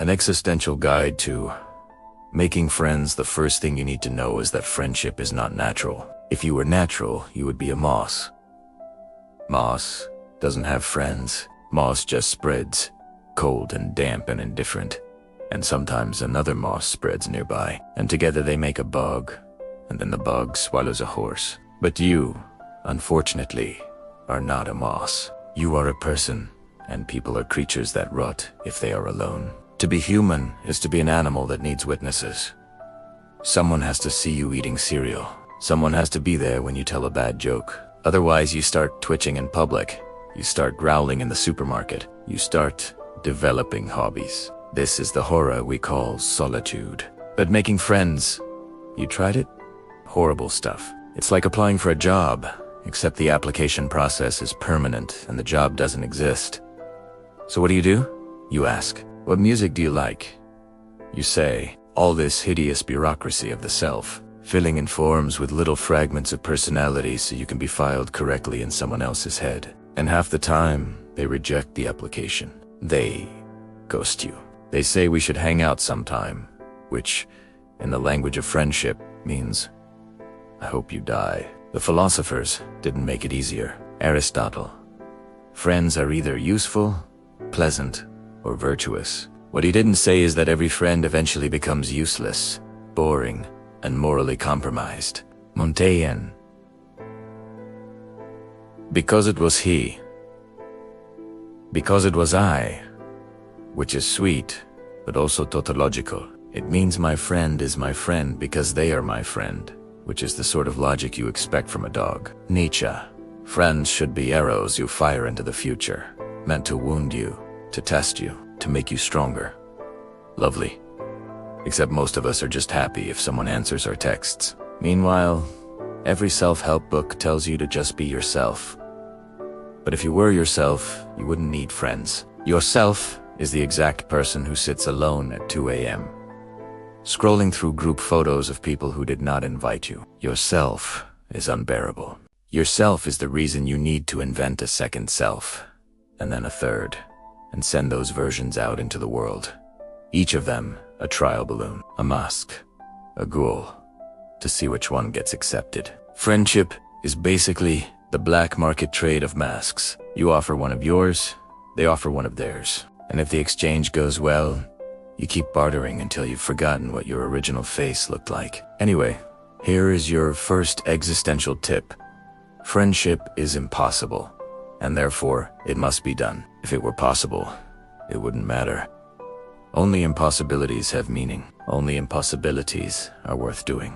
An existential guide to making friends. The first thing you need to know is that friendship is not natural. If you were natural, you would be a moss. Moss doesn't have friends. Moss just spreads, cold and damp and indifferent. And sometimes another moss spreads nearby, and together they make a bug, and then the bug swallows a horse. But you, unfortunately, are not a moss. You are a person, and people are creatures that rot if they are alone. To be human is to be an animal that needs witnesses. Someone has to see you eating cereal. Someone has to be there when you tell a bad joke. Otherwise, you start twitching in public. You start growling in the supermarket. You start developing hobbies. This is the horror we call solitude. But making friends, you tried it? Horrible stuff. It's like applying for a job, except the application process is permanent and the job doesn't exist. So what do? You ask, what music do you like? You say, all this hideous bureaucracy of the self, filling in forms with little fragments of personality so you can be filed correctly in someone else's head. And half the time, they reject the application. They ghost you. They say we should hang out sometime, which, in the language of friendship, means, I hope you die. The philosophers didn't make it easier. Aristotle. Friends are either useful, pleasant, or virtuous. What he didn't say is that every friend eventually becomes useless, boring, and morally compromised. Montaigne. Because it was he. Because it was I. Which is sweet, but also tautological. It means my friend is my friend because they are my friend, which is the sort of logic you expect from a dog. Nietzsche. Friends should be arrows you fire into the future, meant to wound you, to test you, to make you stronger. Lovely. Except most of us are just happy if someone answers our texts. Meanwhile, every self-help book tells you to just be yourself. But if you were yourself, you wouldn't need friends. Yourself is the exact person who sits alone at 2 a.m. scrolling through group photos of people who did not invite you. Yourself is unbearable. Yourself is the reason you need to invent a second self, and then a third, and send those versions out into the world. Each of them a trial balloon, a mask, a ghoul, to see which one gets accepted. Friendship is basically the black market trade of masks. You offer one of yours, they offer one of theirs. And if the exchange goes well, you keep bartering until you've forgotten what your original face looked like. Anyway, here is your first existential tip. Friendship is impossible, and therefore it must be done. If it were possible, it wouldn't matter. Only impossibilities have meaning. Only impossibilities are worth doing.